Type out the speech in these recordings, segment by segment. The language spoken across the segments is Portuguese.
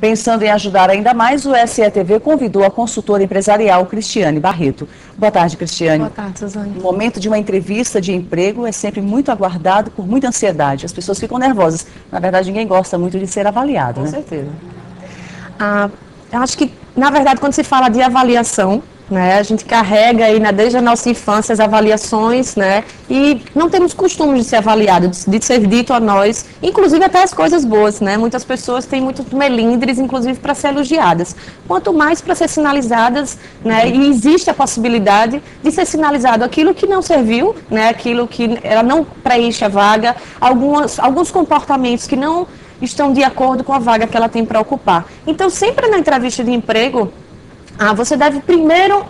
Pensando em ajudar ainda mais, o SETV convidou a consultora empresarial Cristiane Barreto. Boa tarde, Cristiane. Boa tarde, Suzane. O momento de uma entrevista de emprego é sempre muito aguardado, por muita ansiedade. As pessoas ficam nervosas. Na verdade, ninguém gosta muito de ser avaliado, né? Com certeza. Eu acho que, na verdade, quando se fala de avaliação, né, a gente carrega aí, né, desde a nossa infância as avaliações, né, e não temos costume de ser avaliado, de ser dito a nós, inclusive até as coisas boas, né, muitas pessoas têm muitos melindres, inclusive para ser elogiadas, quanto mais para ser sinalizadas, né, e existe a possibilidade de ser sinalizado aquilo que não serviu, né, aquilo que ela não preenche a vaga, alguns comportamentos que não estão de acordo com a vaga que ela tem para ocupar. Então, sempre na entrevista de emprego, você deve primeiro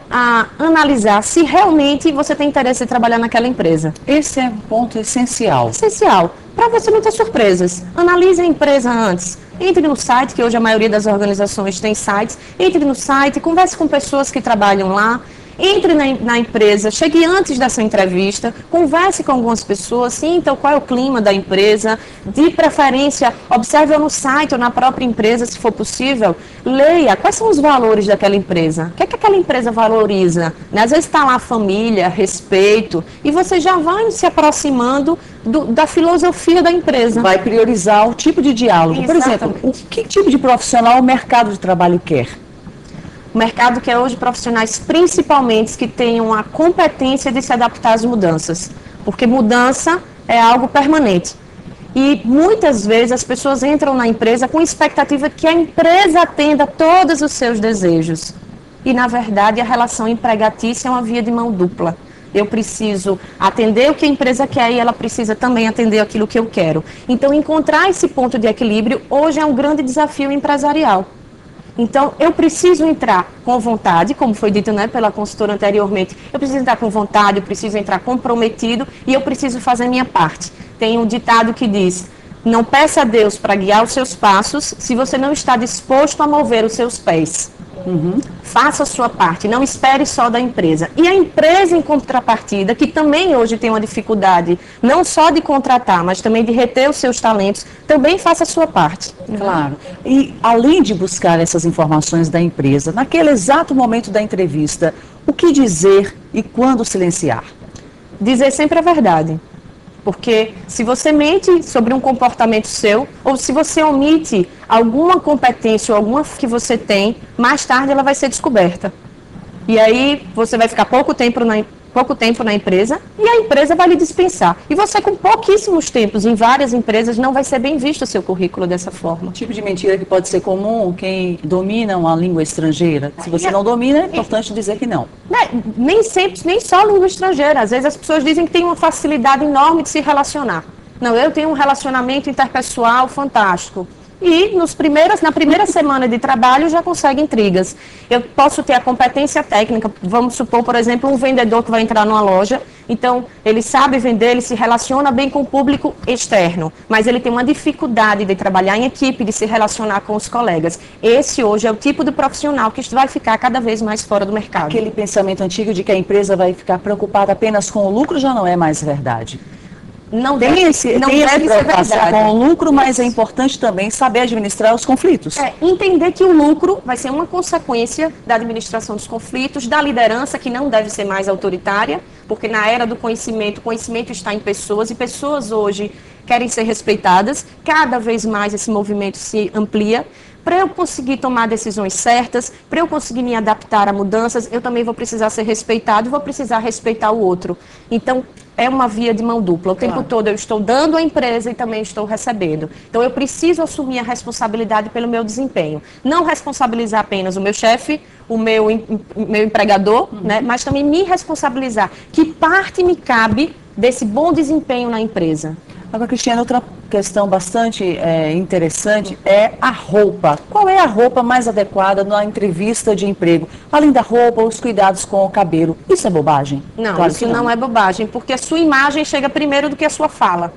analisar se realmente você tem interesse em trabalhar naquela empresa. Esse é um ponto essencial. Essencial. Para você não ter surpresas. Analise a empresa antes. Entre no site, que hoje a maioria das organizações tem sites. Entre no site, converse com pessoas que trabalham lá. Entre na empresa, chegue antes dessa entrevista, converse com algumas pessoas, sinta qual é o clima da empresa, de preferência, observe no site ou na própria empresa, se for possível, leia quais são os valores daquela empresa, o que é que aquela empresa valoriza, né? Às vezes está lá família, respeito, e você já vai se aproximando da filosofia da empresa. Vai priorizar o tipo de diálogo. Exatamente. Por exemplo, que tipo de profissional o mercado de trabalho quer? O mercado quer hoje profissionais, principalmente, que tenham a competência de se adaptar às mudanças. Porque mudança é algo permanente. E muitas vezes as pessoas entram na empresa com expectativa de que a empresa atenda todos os seus desejos. E, na verdade, a relação empregatícia é uma via de mão dupla. Eu preciso atender o que a empresa quer e ela precisa também atender aquilo que eu quero. Então, encontrar esse ponto de equilíbrio hoje é um grande desafio empresarial. Então, eu preciso entrar com vontade, como foi dito, né, pela consultora anteriormente, eu preciso entrar com vontade, eu preciso entrar comprometido e eu preciso fazer a minha parte. Tem um ditado que diz, não peça a Deus para guiar os seus passos se você não está disposto a mover os seus pés. Faça a sua parte, não espere só da empresa. E a empresa em contrapartida, que também hoje tem uma dificuldade, não só de contratar, mas também de reter os seus talentos, também faça a sua parte. Claro. E além de buscar essas informações da empresa, naquele exato momento da entrevista, o que dizer e quando silenciar? Dizer sempre a verdade. Porque se você mente sobre um comportamento seu, ou se você omite alguma competência ou alguma que você tem, mais tarde ela vai ser descoberta. E aí você vai ficar pouco tempo na empresa e a empresa vai lhe dispensar. E você com pouquíssimos tempos em várias empresas não vai ser bem visto o seu currículo dessa forma. Tipo de mentira que pode ser comum quem domina uma língua estrangeira. Se você não domina, é importante dizer que não. Nem sempre, nem só língua estrangeira. Às vezes as pessoas dizem que têm uma facilidade enorme de se relacionar. Não, eu tenho um relacionamento interpessoal fantástico. E na primeira semana de trabalho já consegue intrigas. Eu posso ter a competência técnica, vamos supor, por exemplo, um vendedor que vai entrar numa loja, então ele sabe vender, ele se relaciona bem com o público externo, mas ele tem uma dificuldade de trabalhar em equipe, de se relacionar com os colegas. Esse hoje é o tipo de profissional que vai ficar cada vez mais fora do mercado. Aquele pensamento antigo de que a empresa vai ficar preocupada apenas com o lucro já não é mais verdade. Não deve ser verdade com o lucro, mas é importante também saber administrar os conflitos. Entender que o lucro vai ser uma consequência da administração dos conflitos, da liderança que não deve ser mais autoritária, porque na era do conhecimento, o conhecimento está em pessoas e pessoas hoje querem ser respeitadas. Cada vez mais esse movimento se amplia. Para eu conseguir tomar decisões certas, para eu conseguir me adaptar a mudanças, eu também vou precisar ser respeitado e vou precisar respeitar o outro. Então, é uma via de mão dupla. O tempo todo eu estou dando à empresa e também estou recebendo. Então, eu preciso assumir a responsabilidade pelo meu desempenho. Não responsabilizar apenas o meu chefe, o meu empregador, né, mas também me responsabilizar. Que parte me cabe desse bom desempenho na empresa? Agora, Cristiane, outra questão bastante interessante é a roupa. Qual é a roupa mais adequada na entrevista de emprego? Além da roupa, os cuidados com o cabelo. Isso é bobagem? Não, claro, isso não é bobagem, porque a sua imagem chega primeiro do que a sua fala.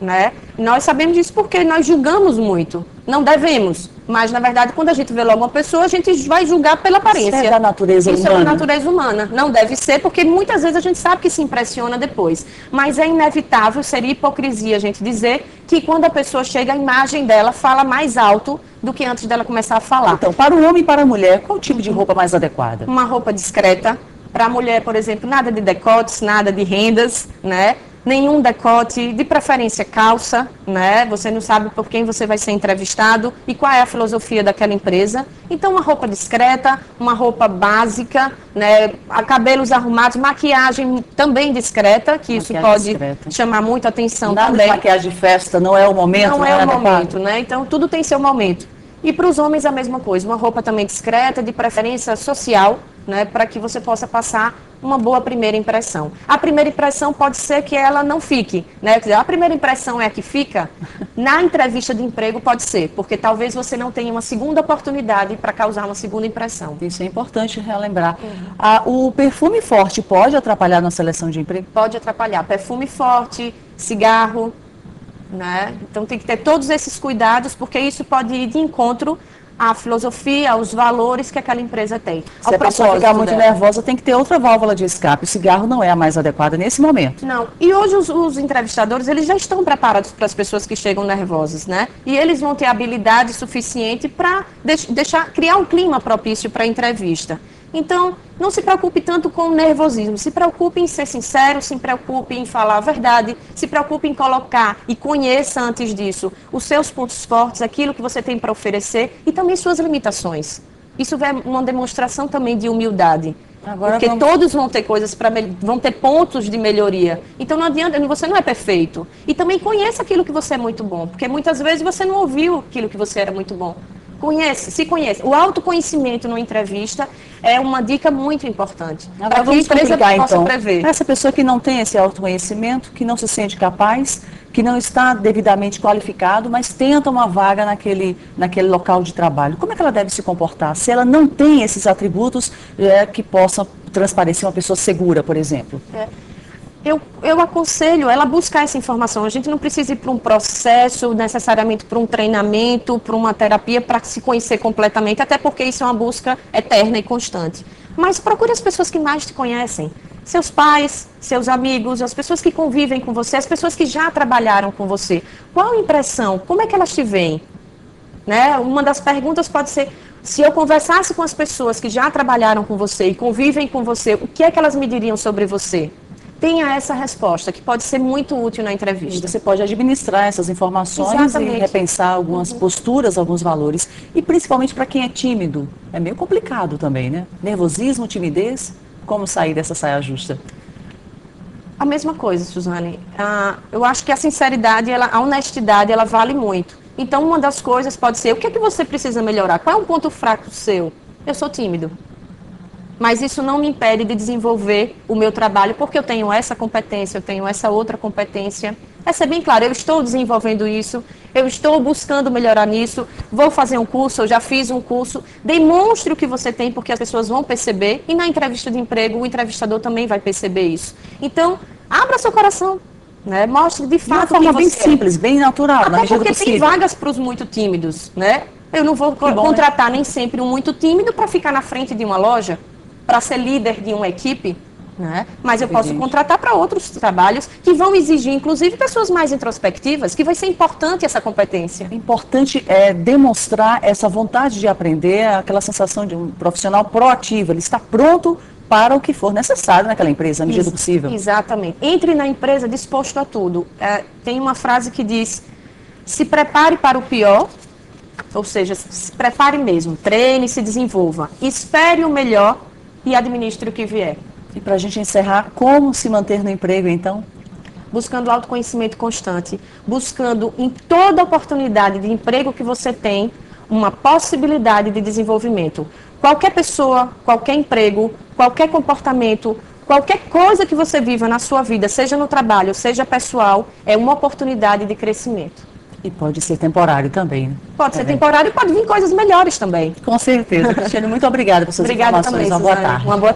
Né? Nós sabemos disso porque nós julgamos muito. Não devemos. Mas, na verdade, quando a gente vê logo uma pessoa, a gente vai julgar pela aparência. Isso é da natureza humana. Isso é da natureza humana. Não deve ser, porque muitas vezes a gente sabe que se impressiona depois. Mas é inevitável, seria hipocrisia a gente dizer que quando a pessoa chega, a imagem dela fala mais alto do que antes dela começar a falar. Então, para o homem e para a mulher, qual o tipo de roupa mais adequada? Uma roupa discreta. Para a mulher, por exemplo, nada de decotes, nada de rendas, né? Nenhum decote, de preferência calça, né? Você não sabe por quem você vai ser entrevistado e qual é a filosofia daquela empresa. Então, uma roupa discreta, uma roupa básica, né? Cabelos arrumados, maquiagem também discreta, que isso pode chamar muita atenção também. Nada de maquiagem de festa, não é o momento, não é o momento, né? Então, tudo tem seu momento. E para os homens a mesma coisa, uma roupa também discreta, de preferência social, né, para que você possa passar uma boa primeira impressão. A primeira impressão pode ser que ela não fique, né? Quer dizer, a primeira impressão é a que fica. Na entrevista de emprego pode ser, porque talvez você não tenha uma segunda oportunidade para causar uma segunda impressão. Isso é importante relembrar. O perfume forte pode atrapalhar na seleção de emprego? Pode atrapalhar. Perfume forte, cigarro, né? Então tem que ter todos esses cuidados, porque isso pode ir de encontro à filosofia, aos valores que aquela empresa tem. Se a pessoa ficar muito nervosa, tem que ter outra válvula de escape. O cigarro não é a mais adequada nesse momento. Não. E hoje os entrevistadores, eles já estão preparados para as pessoas que chegam nervosas, né? E eles vão ter habilidade suficiente para criar um clima propício para a entrevista. Então, não se preocupe tanto com o nervosismo, se preocupe em ser sincero, se preocupe em falar a verdade, se preocupe em colocar e conheça antes disso os seus pontos fortes, aquilo que você tem para oferecer e também suas limitações. Isso é uma demonstração também de humildade. Porque todos vão ter coisas vão ter pontos de melhoria. Então não adianta, você não é perfeito. E também conheça aquilo que você é muito bom, porque muitas vezes você não ouviu aquilo que você era muito bom. Se conhece. O autoconhecimento numa entrevista é uma dica muito importante. Agora vamos complicar, então. Essa pessoa que não tem esse autoconhecimento, que não se sente capaz, que não está devidamente qualificado, mas tenta uma vaga naquele local de trabalho. Como é que ela deve se comportar? Se ela não tem esses atributos que possam transparecer uma pessoa segura, por exemplo. Eu aconselho ela a buscar essa informação. A gente não precisa ir para um processo, necessariamente para um treinamento, para uma terapia, para se conhecer completamente, até porque isso é uma busca eterna e constante. Mas procure as pessoas que mais te conhecem. Seus pais, seus amigos, as pessoas que convivem com você, as pessoas que já trabalharam com você. Qual a impressão? Como é que elas te veem? Né? Uma das perguntas pode ser, se eu conversasse com as pessoas que já trabalharam com você e convivem com você, o que é que elas me diriam sobre você? Tenha essa resposta, que pode ser muito útil na entrevista. Você pode administrar essas informações e repensar algumas posturas, alguns valores. E principalmente para quem é tímido. É meio complicado também, né? Nervosismo, timidez. Como sair dessa saia justa? A mesma coisa, Suzane. Eu acho que a sinceridade, a honestidade, ela vale muito. Então, uma das coisas pode ser, o que é que você precisa melhorar? Qual é um ponto fraco seu? Eu sou tímido. Mas isso não me impede de desenvolver o meu trabalho, porque eu tenho essa competência, eu tenho essa outra competência. É ser bem claro, eu estou desenvolvendo isso, eu estou buscando melhorar nisso, vou fazer um curso, eu já fiz um curso. Demonstre o que você tem, porque as pessoas vão perceber, e na entrevista de emprego, o entrevistador também vai perceber isso. Então, abra seu coração, né? Mostre de fato de uma forma bem simples, bem natural, na medida do possível. Porque tem vagas para os muito tímidos, né? Eu não vou contratar nem sempre um muito tímido para ficar na frente de uma loja, para ser líder de uma equipe, né? Mas eu posso contratar para outros trabalhos que vão exigir, inclusive, pessoas mais introspectivas, que vai ser importante essa competência. Importante é demonstrar essa vontade de aprender, aquela sensação de um profissional proativo, ele está pronto para o que for necessário naquela empresa, na medida do possível. Exatamente. Entre na empresa disposto a tudo. Tem uma frase que diz, se prepare para o pior, ou seja, se prepare mesmo, treine, se desenvolva, espere o melhor e administre o que vier. E para a gente encerrar, como se manter no emprego, então? Buscando autoconhecimento constante, buscando em toda oportunidade de emprego que você tem, uma possibilidade de desenvolvimento. Qualquer pessoa, qualquer emprego, qualquer comportamento, qualquer coisa que você viva na sua vida, seja no trabalho, seja pessoal, é uma oportunidade de crescimento. E pode ser temporário também, né? Pode ser temporário e pode vir coisas melhores também. Com certeza. Cristiane, muito obrigada por suas informações. Também, uma boa tarde. Uma boa